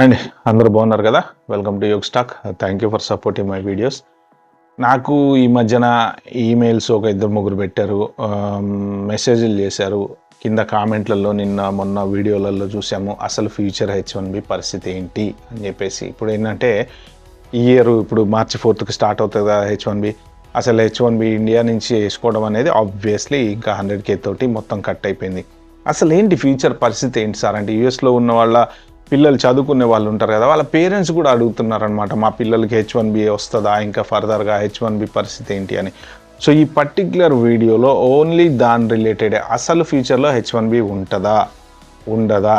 And అందరూ బాగున్నారు కదా. వెల్కమ్ టు యోగ్ స్టాక్. Thank you for supporting my videos. నాకు ఈ మధ్యన ఈమెయిల్స్ ఒక ఇద్దరు ముగ్గురు పెట్టారు, మెసేజ్లు చేశారు. కింద కామెంట్లలో నిన్న మొన్న వీడియోలలో చూసాము అసలు ఫ్యూచర్ H1B పరిస్థితి ఏంటి అని చెప్పేసి. ఇప్పుడు ఏంటంటే ఈ ఇయర్ ఇప్పుడు మార్చి 4th స్టార్ట్ అవుతుంది కదా H1B. అసలు H1B ఇండియా నుంచి వేసుకోవడం అనేది ఆబ్వియస్లీ ఇంకా 100K తోటి మొత్తం కట్ అయిపోయింది. అసలు ఏంటి ఫ్యూచర్ పరిస్థితి ఏంటి సార్ అంటే యూఎస్లో ఉన్న వాళ్ళ పిల్లలు చదువుకునే వాళ్ళు ఉంటారు కదా, వాళ్ళ పేరెంట్స్ కూడా అడుగుతున్నారనమాట, మా పిల్లలకి H1B వస్తుందా, ఇంకా ఫర్దర్గా H1B పరిస్థితి ఏంటి అని. సో ఈ పర్టిక్యులర్ వీడియోలో ఓన్లీ దాని రిలేటెడ్, అసలు ఫ్యూచర్లో H1B ఉంటుందా ఉండదా,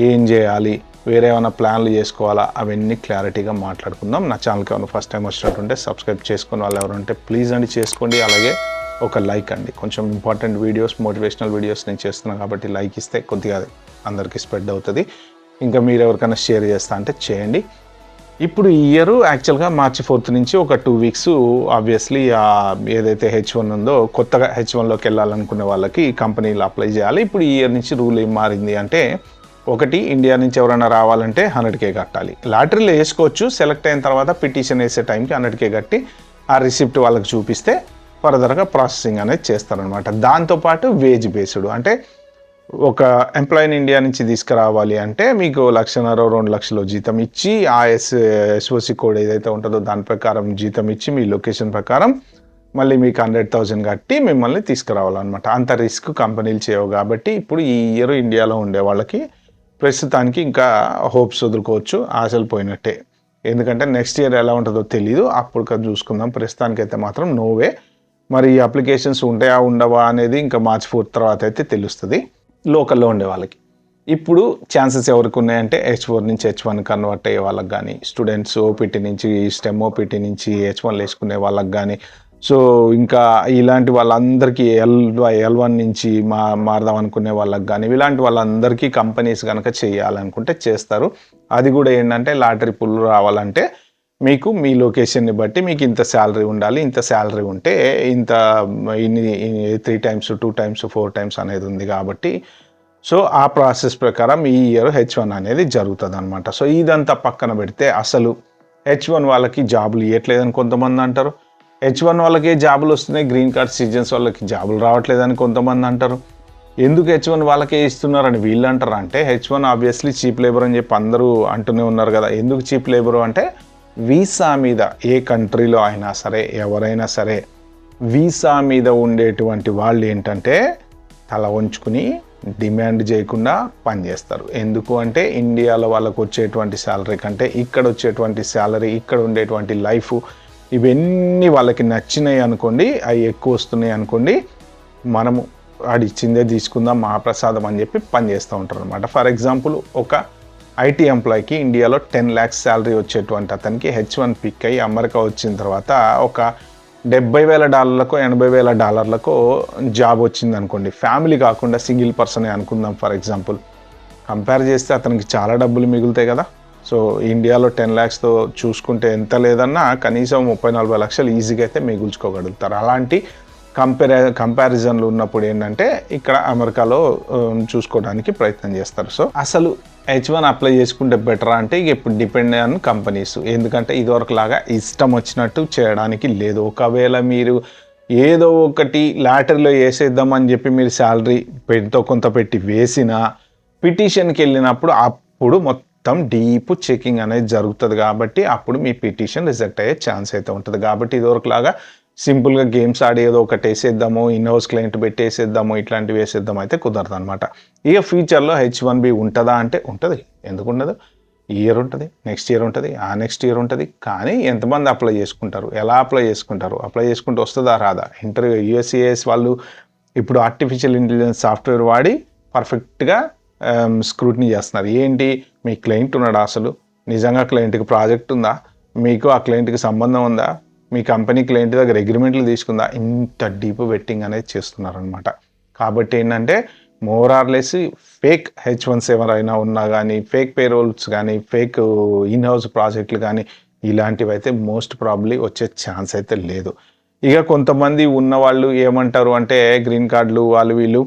ఏం చేయాలి, వేరే ఏమైనా ప్లాన్లు చేసుకోవాలా, అవన్నీ క్లారిటీగా మాట్లాడుకుందాం. నా ఛానల్కి ఏమైనా ఫస్ట్ టైం వచ్చినట్టుంటే సబ్స్క్రైబ్ చేసుకుని వాళ్ళు ఎవరంటే ప్లీజ్ అండి చేసుకోండి. అలాగే ఒక లైక్ అండి, కొంచెం ఇంపార్టెంట్ వీడియోస్, మోటివేషనల్ వీడియోస్ నేను చేస్తున్నాను కాబట్టి లైక్ ఇస్తే కొద్దిగా అందరికీ స్ప్రెడ్ అవుతుంది. ఇంకా మీరు ఎవరికైనా షేర్ చేస్తా అంటే చేయండి. ఇప్పుడు ఈ ఇయర్ యాక్చువల్గా మార్చి 4th నుంచి ఒక 2 weeks ఆబ్వియస్లీ ఏదైతే H1 ఉందో కొత్తగా H1లోకి వెళ్ళాలనుకునే వాళ్ళకి కంపెనీలు అప్లై చేయాలి. ఇప్పుడు ఈ ఇయర్ నుంచి రూల్ ఏం మారింది అంటే, ఒకటి ఇండియా నుంచి ఎవరైనా రావాలంటే 100K కట్టాలి. లాటరీలో వేసుకోవచ్చు, సెలెక్ట్ అయిన తర్వాత పిటిషన్ వేసే టైంకి 100K కట్టి ఆ రిసిప్ట్ వాళ్ళకి చూపిస్తే ఫర్దర్గా ప్రాసెసింగ్ అనేది చేస్తారనమాట. దాంతోపాటు వేజ్ బేస్డ్ అంటే ఒక ఎంప్లాయీని ఇండియా నుంచి తీసుకురావాలి అంటే మీకు 1,50,000 2 లక్షలు జీతం ఇచ్చి ఆ ఎస్ఓసి కోడ్ ఏదైతే ఉంటుందో దాని ప్రకారం జీతం ఇచ్చి మీ లొకేషన్ ప్రకారం మళ్ళీ మీకు 100,000 కట్టి మిమ్మల్ని తీసుకురావాలన్నమాట. అంత రిస్క్ కంపెనీలు చేయవు కాబట్టి ఇప్పుడు ఈ ఇయర్ ఇండియాలో ఉండే వాళ్ళకి ప్రస్తుతానికి ఇంకా హోప్స్ వదులుకోవచ్చు, ఆశలు పోయినట్టే. ఎందుకంటే నెక్స్ట్ ఇయర్ ఎలా ఉంటుందో తెలీదు, అప్పుడు చూసుకుందాం. ప్రస్తుతానికైతే మాత్రం నోవే. మరి ఈ అప్లికేషన్స్ ఉంటాయా ఉండవా అనేది ఇంకా మార్చి 4th తర్వాత అయితే తెలుస్తుంది లోకల్లో ఉండే వాళ్ళకి. ఇప్పుడు ఛాన్సెస్ ఎవరికి ఉన్నాయంటే H4 నుంచి H1 కన్వర్ట్ అయ్యే వాళ్ళకి కానీ, స్టూడెంట్స్ ఓపీటీ నుంచి స్టెమ్ ఓపీటీ నుంచి H1 వేసుకునే వాళ్ళకి కానీ, సో ఇంకా ఇలాంటి వాళ్ళందరికీ L1 నుంచి మారదాం అనుకునే వాళ్ళకి కానీ, ఇలాంటి వాళ్ళందరికీ కంపెనీస్ కనుక చేయాలనుకుంటే చేస్తారు. అది కూడా ఏంటంటే లాటరీ పుల్ రావాలంటే మీకు మీ లొకేషన్ని బట్టి మీకు ఇంత శాలరీ ఉండాలి, ఇంత శాలరీ ఉంటే ఇంత ఇన్ని 3 times 2 times 4 times అనేది ఉంది కాబట్టి సో ఆ ప్రాసెస్ ప్రకారం ఈ ఇయర్ H1 అనేది జరుగుతుంది అనమాట. సో ఇదంతా పక్కన పెడితే అసలు H1 వాళ్ళకి జాబులు ఇవ్వట్లేదని కొంతమంది అంటారు, H1 వాళ్ళకే జాబులు వస్తున్నాయి, గ్రీన్ కార్డ్ సిటిజన్స్ వాళ్ళకి జాబులు రావట్లేదని కొంతమంది అంటారు. ఎందుకు H1 వాళ్ళకే ఇస్తున్నారని వీళ్ళు అంటారు అంటే, H1 ఆబ్వియస్లీ చీప్ లేబర్ అని చెప్పి అందరూ అంటూనే ఉన్నారు కదా. ఎందుకు చీప్ లేబరు అంటే వీసా మీద ఏ కంట్రీలో అయినా సరే ఎవరైనా సరే వీసా మీద ఉండేటువంటి వాళ్ళు ఏంటంటే తల వంచుకుని డిమాండ్ చేయకుండా పనిచేస్తారు. ఎందుకు అంటే ఇండియాలో వాళ్ళకు వచ్చేటువంటి శాలరీ కంటే ఇక్కడ వచ్చేటువంటి శాలరీ, ఇక్కడ ఉండేటువంటి లైఫ్, ఇవన్నీ వాళ్ళకి నచ్చినాయి అనుకోండి, అవి ఎక్కువ వస్తున్నాయి అనుకోండి, మనము ఆడిచ్చిందే తీసుకుందాం మహాప్రసాదం అని చెప్పి పనిచేస్తూ ఉంటారు అనమాట. ఫర్ ఎగ్జాంపుల్ ఒక ఐటీ ఎంప్లాయీకి ఇండియాలో 10 lakhs శాలరీ వచ్చేటువంటి అతనికి H1 పిక్ అయ్యి అమెరికా వచ్చిన తర్వాత ఒక $70,000 $80,000 జాబ్ వచ్చింది అనుకోండి, ఫ్యామిలీ కాకుండా సింగిల్ పర్సనే అనుకుందాం ఫర్ ఎగ్జాంపుల్, కంపేర్ చేస్తే అతనికి చాలా డబ్బులు మిగులుతాయి కదా. సో ఇండియాలో 10 lakhsతో చూసుకుంటే ఎంత లేదన్నా కనీసం 30-40 లక్షలు ఈజీగా అయితే మిగుల్చుకోగలుగుతారు. అలాంటి కంపారిజన్లు ఉన్నప్పుడు ఏంటంటే ఇక్కడ అమెరికాలో చూసుకోవడానికి ప్రయత్నం చేస్తారు. సో అసలు H1 అప్లై చేసుకుంటే బెటరా అంటే ఇక ఇప్పుడు డిపెండ్ ఆన్ కంపెనీస్. ఎందుకంటే ఇదివరకులాగా ఇష్టం వచ్చినట్టు చేయడానికి లేదు. ఒకవేళ మీరు ఏదో ఒకటి లాటరీలో వేసేద్దామని చెప్పి మీరు శాలరీ కొంత పెట్టి వేసిన పిటిషన్కి వెళ్ళినప్పుడు అప్పుడు మొత్తం డీప్ చెకింగ్ అనేది జరుగుతుంది కాబట్టి అప్పుడు మీ పిటిషన్ రిజెక్ట్ అయ్యే ఛాన్స్ అయితే ఉంటుంది. కాబట్టి ఇదివరకులాగా సింపుల్గా గేమ్స్ ఆడి ఏదో ఒకటి వేసేద్దాము, ఇన్హౌస్ క్లయింట్ పెట్టి వేసేద్దాము, ఇట్లాంటివి వేసేద్దాం అయితే కుదరదు అనమాట. ఇక ఫ్యూచర్లో H1B ఉంటుందా అంటే ఉంటుంది, ఎందుకు ఉండదు. ఈ ఇయర్ ఉంటుంది, నెక్స్ట్ ఇయర్ ఉంటుంది, ఆ నెక్స్ట్ ఇయర్ ఉంటుంది. కానీ ఎంతమంది అప్లై చేసుకుంటారు, ఎలా అప్లై చేసుకుంటారు, అప్లై చేసుకుంటే వస్తుందా రాదా. ఇంటర్వ్యూ USCIS వాళ్ళు ఇప్పుడు ఆర్టిఫిషియల్ ఇంటెలిజెన్స్ సాఫ్ట్వేర్ వాడి పర్ఫెక్ట్గా స్క్రూటినీ చేస్తున్నారు. ఏంటి, మీ క్లయింట్ ఉన్నాడా, అసలు నిజంగా క్లయింట్కి ప్రాజెక్ట్ ఉందా, మీకు ఆ క్లయింట్కి సంబంధం ఉందా, మీ కంపెనీ క్లయింట్ దగ్గర అగ్రిమెంట్లు తీసుకుందా, ఇంత డీప్ వెట్టింగ్ అనేది చేస్తున్నారనమాట. కాబట్టి ఏంటంటే more or less fake H1s ఎవరైనా ఉన్నా కానీ, ఫేక్ పేరోల్స్ కానీ, ఫేక్ ఇన్హౌస్ ప్రాజెక్టులు కానీ ఇలాంటివి అయితే మోస్ట్ ప్రాబ్లీ వచ్చే ఛాన్స్ అయితే లేదు. ఇక కొంతమంది ఉన్నవాళ్ళు ఏమంటారు అంటే గ్రీన్ కార్డులు వాళ్ళు వీళ్ళు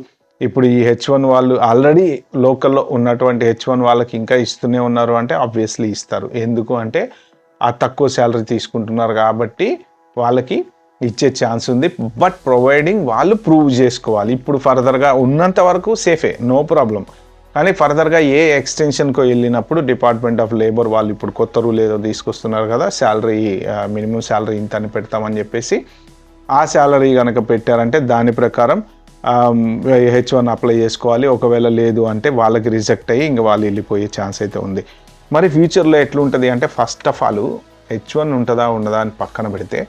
ఇప్పుడు ఈ H1 వాళ్ళు ఆల్రెడీ లోకల్లో ఉన్నటువంటి H1 వాళ్ళకి ఇంకా ఇస్తూనే ఉన్నారు అంటే ఆబ్వియస్లీ ఇస్తారు. ఎందుకు అంటే ఆ తక్కువ శాలరీ తీసుకుంటున్నారు కాబట్టి వాళ్ళకి ఇచ్చే ఛాన్స్ ఉంది. బట్ ప్రొవైడింగ్ వాళ్ళు ప్రూవ్ చేసుకోవాలి. ఇప్పుడు ఫర్దర్గా ఉన్నంత వరకు సేఫే, నో ప్రాబ్లం. కానీ ఫర్దర్గా ఏ ఎక్స్టెన్షన్కో వెళ్ళినప్పుడు డిపార్ట్మెంట్ ఆఫ్ లేబర్ వాళ్ళు ఇప్పుడు కొత్త రూల్ ఏదో తీసుకొస్తున్నారు కదా, శాలరీ మినిమం శాలరీ ఇంత అని పెడతామని చెప్పేసి, ఆ శాలరీ కనుక పెట్టారంటే దాని ప్రకారం H1 అప్లై చేసుకోవాలి. ఒకవేళ లేదు అంటే వాళ్ళకి రిజెక్ట్ అయ్యి ఇంకా వాళ్ళు వెళ్ళిపోయే ఛాన్స్ అయితే ఉంది. మరి ఫ్యూచర్లో ఎట్లుంటుంది అంటే ఫస్ట్ ఆఫ్ ఆల్ H1 ఉంటుందా ఉండదా అని పక్కన పెడితే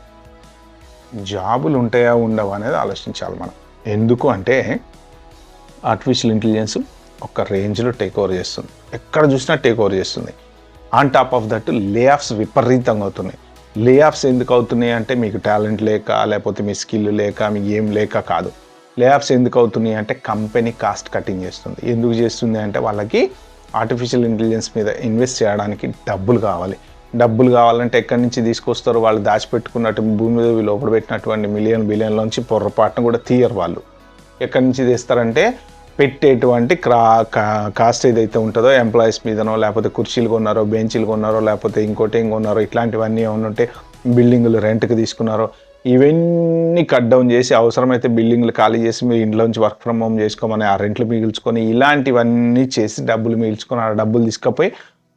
జాబులు ఉంటాయా ఉండవా అనేది ఆలోచించాలి మనం. ఎందుకు అంటే ఆర్టిఫిషియల్ ఇంటెలిజెన్స్ ఒక రేంజ్లో టేక్ ఓవర్ చేస్తుంది, ఎక్కడ చూసినా టేక్ ఓవర్ చేస్తుంది. ఆన్ టాప్ ఆఫ్ దట్ లే ఆఫ్స్ విపరీతంగా అవుతున్నాయి. లే ఆఫ్స్ ఎందుకు అవుతున్నాయి అంటే మీకు టాలెంట్ లేక, లేకపోతే మీ స్కిల్ లేక, మీ ఏం లేక కాదు. లే ఆఫ్స్ ఎందుకు అవుతున్నాయి అంటే కంపెనీ కాస్ట్ కటింగ్ చేస్తుంది. ఎందుకు చేస్తుంది అంటే వాళ్ళకి ఆర్టిఫిషియల్ ఇంటెలిజెన్స్ మీద ఇన్వెస్ట్ చేయడానికి డబ్బులు కావాలి. డబ్బులు కావాలంటే ఎక్కడి నుంచి తీసుకొస్తారు? వాళ్ళు దాచిపెట్టుకున్నట్టు భూమి మీద లోపల పెట్టినటువంటి బిలియన్లోంచి పొర్రపాటును కూడా తీయరు వాళ్ళు. ఎక్కడి నుంచి తీస్తారంటే పెట్టేటువంటి కాస్ట్ ఏదైతే ఉంటుందో ఎంప్లాయీస్ మీదనో, లేకపోతే కుర్చీలు కొన్నారో, బెంచీలు కొన్నారో, లేకపోతే ఇంకోటి ఏం కొన్నారో, ఇట్లాంటివన్నీ ఏమైనా ఉంటే బిల్డింగులు రెంట్కి తీసుకున్నారో, ఇవన్నీ కట్ డౌన్ చేసి అవసరమైతే బిల్డింగ్లు ఖాళీ చేసి మీరు ఇంట్లోంచి వర్క్ ఫ్రమ్ హోమ్ చేసుకోమని ఆ రెంట్లు మిగిల్చుకొని ఇలాంటివన్నీ చేసి డబ్బులు మిగిల్చుకొని ఆ డబ్బులు తీసుకుపోయి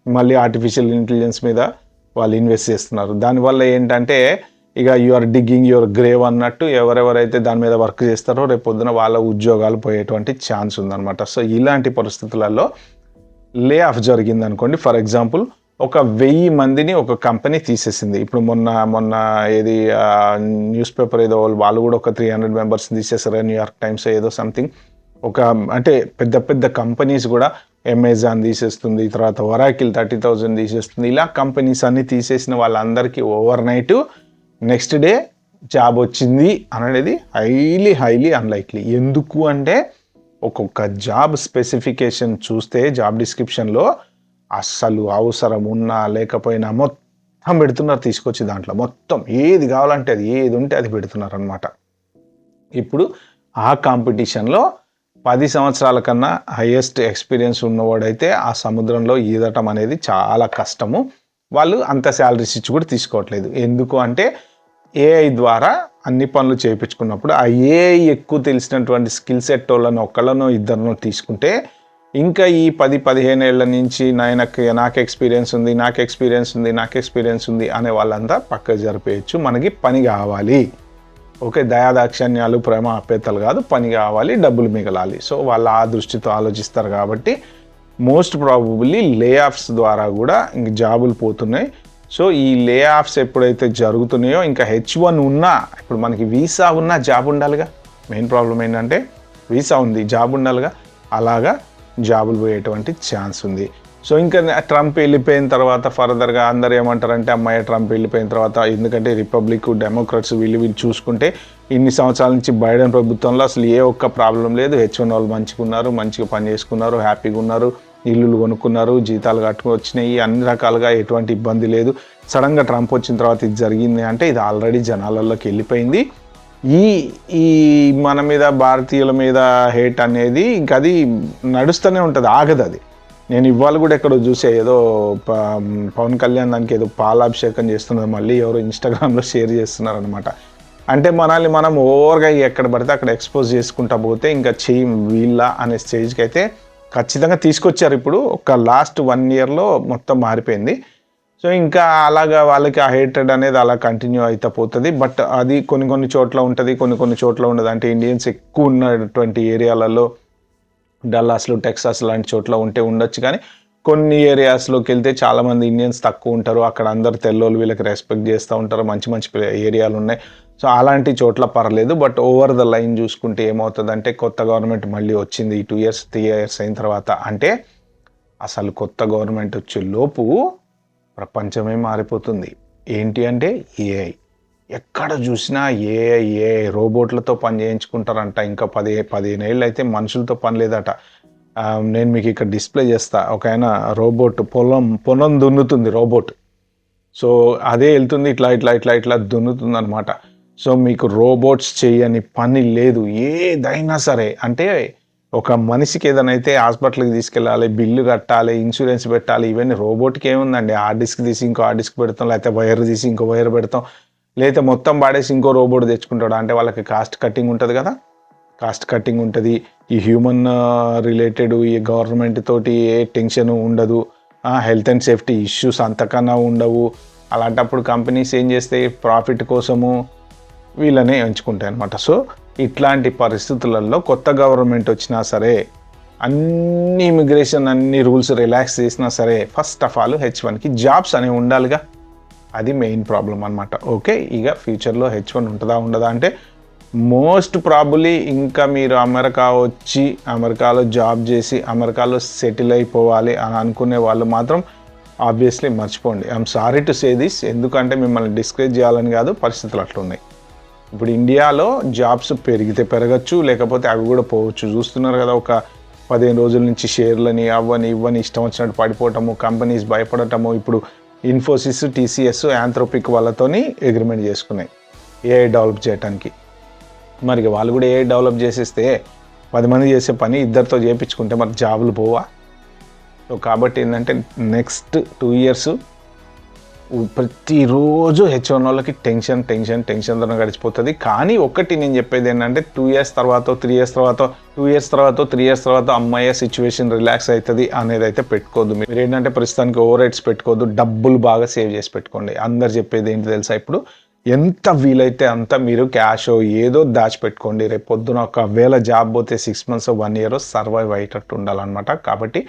మళ్ళీ ఆర్టిఫిషియల్ ఇంటెలిజెన్స్ మీద వాళ్ళు ఇన్వెస్ట్ చేస్తున్నారు. దానివల్ల ఏంటంటే ఇక యూఆర్ డిగ్గింగ్ యువర్ గ్రేవ్ అన్నట్టు ఎవరెవరైతే దాని మీద వర్క్ చేస్తారో రేపు పొద్దున వాళ్ళ ఉద్యోగాలు పోయేటువంటి ఛాన్స్ ఉందన్నమాట. సో ఇలాంటి పరిస్థితులలో లే ఆఫ్ జరిగింది అనుకోండి. ఫర్ ఎగ్జాంపుల్ ఒక 1000 మందిని ఒక కంపెనీ తీసేసింది. ఇప్పుడు మొన్న ఏది న్యూస్ పేపర్ ఏదో వాళ్ళు కూడా ఒక 300 మెంబర్స్ తీసేసారు, న్యూయార్క్ టైమ్స్ ఏదో సంథింగ్. ఒక అంటే పెద్ద కంపెనీస్ కూడా అమెజాన్ తీసేస్తుంది, తర్వాత ఒరాకిల్ 30,000 తీసేస్తుంది. ఇలా కంపెనీస్ అన్ని తీసేసిన వాళ్ళందరికీ over night next day job వచ్చింది అనేది హైలీ అన్లైక్లీ. ఎందుకు అంటే ఒక్కొక్క జాబ్ స్పెసిఫికేషన్ చూస్తే జాబ్ డిస్క్రిప్షన్లో అస్సలు అవసరం ఉన్నా లేకపోయినా మొత్తం పెడుతున్నారు తీసుకొచ్చి. దాంట్లో మొత్తం ఏది కావాలంటే అది, ఏది ఉంటే అది పెడుతున్నారు అనమాట. ఇప్పుడు ఆ కాంపిటీషన్లో 10 సంవత్సరాల కన్నా హైయెస్ట్ ఎక్స్పీరియన్స్ ఉన్నవాడైతే ఆ సముద్రంలో ఈదటం అనేది చాలా కష్టము. వాళ్ళు అంత శాలరీస్ ఇచ్చి కూడా తీసుకోవట్లేదు. ఎందుకు అంటే ఏఐ ద్వారా అన్ని పనులు చేయించుకున్నప్పుడు ఆ ఏఐ ఎక్కువ తెలిసినటువంటి స్కిల్ సెట్ వాళ్ళని ఒక్కళ్ళనో ఇద్దరినో తీసుకుంటే ఇంకా ఈ 10-15 ఏళ్ల నుంచి నాకు ఎక్స్పీరియన్స్ ఉంది అనే వాళ్ళంతా పక్కకు జరిపేయచ్చు. మనకి పని కావాలి, ఓకే, దయాదాక్షిణ్యాలు ప్రేమ ఆప్యాయతలు కాదు, పని కావాలి, డబ్బులు మిగలాలి. సో వాళ్ళు ఆ దృష్టితో ఆలోచిస్తారు కాబట్టి మోస్ట్ ప్రాబబుల్లీ లే ఆఫ్స్ ద్వారా కూడా ఇంక జాబులు పోతున్నాయి. సో ఈ లే ఆఫ్స్ ఎప్పుడైతే జరుగుతున్నాయో ఇంకా H1 ఉన్నా, ఇప్పుడు మనకి వీసా ఉన్నా జాబ్ ఉండాలిగా. మెయిన్ ప్రాబ్లం ఏంటంటే వీసా ఉంది, జాబ్ ఉండాలిగా. అలాగా జాబులు పోయేటువంటి ఛాన్స్ ఉంది. సో ఇంకా ట్రంప్ వెళ్ళిపోయిన తర్వాత ఫర్దర్గా అందరు ఏమంటారంటే అమ్మాయి ట్రంప్ వెళ్ళిపోయిన తర్వాత, ఎందుకంటే రిపబ్లిక్ డెమోక్రాట్స్ వీళ్ళు చూసుకుంటే ఇన్ని సంవత్సరాల నుంచి బైడెన్ ప్రభుత్వంలో అసలు ఏ ఒక్క ప్రాబ్లం లేదు. H1 వాళ్ళు మంచిగా పని చేసుకున్నారు, హ్యాపీగా ఉన్నారు, ఇల్లులు కొనుక్కున్నారు, జీతాలు కట్టుకు వచ్చినాయి, అన్ని రకాలుగా ఎటువంటి ఇబ్బంది లేదు. సడన్గా ట్రంప్ వచ్చిన తర్వాత ఇది జరిగింది అంటే ఇది ఆల్రెడీ జనాలలోకి వెళ్ళిపోయింది. ఈ మన మీద భారతీయుల మీద హేట్ అనేది ఇంకా అది నడుస్తూనే ఉంటుంది, ఆగదు అది. నేను ఇవాళ కూడా ఎక్కడో చూసే ఏదో పవన్ కళ్యాణ్ దానికి ఏదో పాలాభిషేకం చేస్తున్నది మళ్ళీ ఎవరో ఇన్స్టాగ్రామ్లో షేర్ చేస్తున్నారు అనమాట. అంటే మనల్ని మనం ఓవర్గా ఎక్కడ పడితే అక్కడ ఎక్స్పోజ్ చేసుకుంటా పోతే ఇంకా వీళ్ళ అనే స్టేజ్కి అయితే ఖచ్చితంగా తీసుకొచ్చారు. ఇప్పుడు ఒక లాస్ట్ 1 yearలో మొత్తం మారిపోయింది. సో ఇంకా అలాగా వాళ్ళకి ఆ హేటెడ్ అనేది అలా కంటిన్యూ అయితే పోతుంది. బట్ అది కొన్ని చోట్ల ఉంటుంది, కొన్ని చోట్ల ఉండదు. అంటే ఇండియన్స్ ఎక్కువ ఉన్నటువంటి ఏరియాలలో డల్లాస్లో, టెక్సాస్ లాంటి చోట్ల ఉండొచ్చు. కానీ కొన్ని ఏరియాస్లోకి వెళ్తే చాలామంది ఇండియన్స్ తక్కువ ఉంటారు. అక్కడ అందరు తెల్లోళ్ళు వీళ్ళకి రెస్పెక్ట్ చేస్తూ ఉంటారు, మంచి ఏరియాలు ఉన్నాయి. సో అలాంటి చోట్ల పర్లేదు. బట్ ఓవర్ ద లైన్ చూసుకుంటే ఏమవుతుందంటే కొత్త గవర్నమెంట్ మళ్ళీ వచ్చింది 2 years 3 years అయిన తర్వాత, అంటే అసలు కొత్త గవర్నమెంట్ వచ్చే లోపు ప్రపంచమే మారిపోతుంది. ఏంటి అంటే ఏఐ. ఎక్కడ చూసినా ఏఐ రోబోట్లతో పని చేయించుకుంటారంట. ఇంకా 15 ఏళ్ళు అయితే మనుషులతో పని లేదట. నేను మీకు ఇక్కడ డిస్ప్లే చేస్తా. ఒక ఆయన రోబోట్ పొలం దున్నుతుంది రోబోట్. సో అదే వెళ్తుంది ఇట్లా దున్నుతుంది అనమాట. సో మీకు రోబోట్స్ చేయని పని లేదు ఏదైనా సరే. అంటే ఒక మనిషికి ఏదైనా అయితే హాస్పిటల్కి తీసుకెళ్ళాలి, బిల్లు కట్టాలి, ఇన్సూరెన్స్ పెట్టాలి, ఇవన్నీ రోబోట్కి ఏముందండి, ఆ డిస్క్ తీసి ఇంకో ఆ డిస్క్ పెడతాం, లేకపోతే వైర్ తీసి ఇంకో వైర్ పెడతాం, లేకపోతే మొత్తం పాడేసి ఇంకో రోబోట్ తెచ్చుకుంటాడు. అంటే వాళ్ళకి కాస్ట్ కటింగ్ ఉంటుంది కదా, కాస్ట్ కటింగ్ ఉంటుంది. ఈ హ్యూమన్ రిలేటెడ్ ఈ గవర్నమెంట్ తోటి ఏ టెన్షన్ ఉండదు, హెల్త్ అండ్ సేఫ్టీ ఇష్యూస్ అంతకన్నా ఉండవు. అలాంటప్పుడు కంపెనీస్ ఏం చేస్తాయి, ప్రాఫిట్ కోసము వీళ్ళనే ఎంచుకుంటాయి అనమాట. సో ఇట్లాంటి పరిస్థితులలో కొత్త గవర్నమెంట్ వచ్చినా సరే, అన్ని ఇమిగ్రేషన్ అన్ని రూల్స్ రిలాక్స్ చేసినా సరే, ఫస్ట్ ఆఫ్ ఆల్ H1కి జాబ్స్ అనేవి ఉండాలిగా. అది మెయిన్ ప్రాబ్లం అనమాట. ఓకే, ఇక ఫ్యూచర్లో H1 ఉంటుందా ఉండదా అంటే మోస్ట్ ప్రాబులీ ఇంకా మీరు అమెరికా వచ్చి అమెరికాలో జాబ్ చేసి అమెరికాలో సెటిల్ అయిపోవాలి అని అనుకునే వాళ్ళు మాత్రం ఆబ్వియస్లీ మర్చిపోండి. I'm sorry to say this, ఎందుకంటే మిమ్మల్ని డిస్కరేజ్ చేయాలని కాదు, పరిస్థితులు అట్లున్నాయి. ఇప్పుడు ఇండియాలో జాబ్స్ పెరిగితే పెరగచ్చు, లేకపోతే అవి కూడా పోవచ్చు. చూస్తున్నారు కదా, ఒక 15 రోజుల నుంచి షేర్లని అవ్వని ఇవ్వని ఇష్టం వచ్చినట్టు పడిపోవటము, కంపెనీస్ భయపడటము. ఇప్పుడు ఇన్ఫోసిస్, TCS, యాంథ్రోపిక్ వాళ్ళతోని అగ్రిమెంట్ చేసుకున్నాయి AI డెవలప్ చేయడానికి. మరి వాళ్ళు కూడా AI డెవలప్ చేసేస్తే 10 మంది చేసే పని ఇద్దరితో చేయించుకుంటే మరి జాబులు పోవా? సో కాబట్టి ఏంటంటే నెక్స్ట్ 2 years ప్రతిరోజు H1 వాళ్ళకి టెన్షన్తో గడిచిపోతుంది. కానీ ఒక్కటి నేను చెప్పేది ఏంటంటే 2 years తర్వాత 3 years తర్వాత 2 years తర్వాత 3 years తర్వాత అమ్మాయి సిచ్యువేషన్ రిలాక్స్ అవుతుంది అనేది అయితే పెట్టుకోవద్దు. మీరు ఏంటంటే ప్రస్తుతానికి ఓవర్ రేట్స్ పెట్టుకోవద్దు, డబ్బులు బాగా సేవ్ చేసి పెట్టుకోండి. అందరు చెప్పేది ఏంటి తెలుసా, ఇప్పుడు ఎంత వీలైతే అంత మీరు క్యాష్ ఏదో దాచిపెట్టుకోండి. రేపు పొద్దున ఒకవేళ జాబ్ పోతే 6 months 1 year సర్వైవ్ అయ్యేటట్టు ఉండాలన్నమాట. కాబట్టి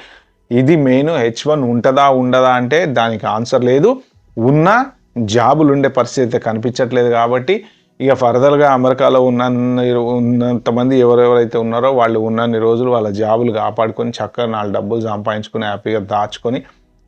ఇది మెయిన్. H1 ఉంటుందా ఉండదా అంటే దానికి ఆన్సర్ లేదు. ఉన్న జాబులు ఉండే పరిస్థితి కనిపించట్లేదు. కాబట్టి ఇక ఫర్దర్గా అమెరికాలో ఉన్నంతమంది ఎవరెవరైతే ఉన్నారో వాళ్ళు ఉన్నన్ని రోజులు వాళ్ళ జాబులు కాపాడుకొని చక్కగా 4 డబ్బులు సంపాదించుకొని హ్యాపీగా దాచుకొని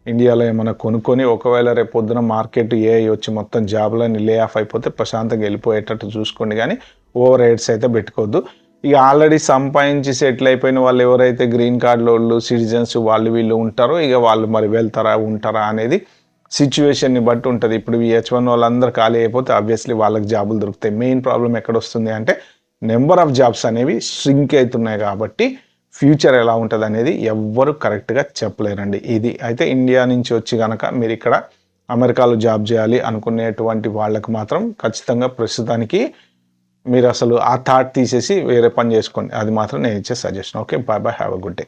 ఇండియాలో ఏమైనా కొనుక్కొని, ఒకవేళ రేపు పొద్దున మార్కెట్ AI వచ్చి మొత్తం జాబులని లే ఆఫ్ అయిపోతే ప్రశాంతంగా వెళ్ళిపోయేటట్టు చూసుకోండి. కానీ ఓవర్ రేట్స్ అయితే పెట్టుకోవద్దు. ఇక ఆల్రెడీ సంపాదించి సెటిల్ అయిపోయిన వాళ్ళు ఎవరైతే గ్రీన్ కార్డులో వాళ్ళు సిటిజన్స్ వాళ్ళు వీళ్ళు ఉంటారో, ఇక వాళ్ళు మరి వెళ్తారా ఉంటారా అనేది సిచ్యువేషన్ని బట్టి ఉంటుంది. ఇప్పుడు ఈ H1 వాళ్ళందరూ ఖాళీ అయిపోతే ఆబ్వియస్లీ వాళ్ళకి జాబులు దొరుకుతాయి. మెయిన్ ప్రాబ్లం ఎక్కడ వస్తుంది అంటే నెంబర్ ఆఫ్ జాబ్స్ అనేవి ష్రింక్ అవుతున్నాయి. కాబట్టి ఫ్యూచర్ ఎలా ఉంటుంది అనేది ఎవ్వరు కరెక్ట్గా చెప్పలేరండి. ఇది అయితే ఇండియా నుంచి వచ్చి కనుక మీరు ఇక్కడ అమెరికాలో జాబ్ చేయాలి అనుకునేటువంటి వాళ్ళకి మాత్రం ఖచ్చితంగా ప్రస్తుతానికి మీరు అసలు ఆ థాట్ తీసేసి వేరే పని చేసుకోండి. అది మాత్రం నేను ఇచ్చే suggestion. Okay, bye bye, have a good day.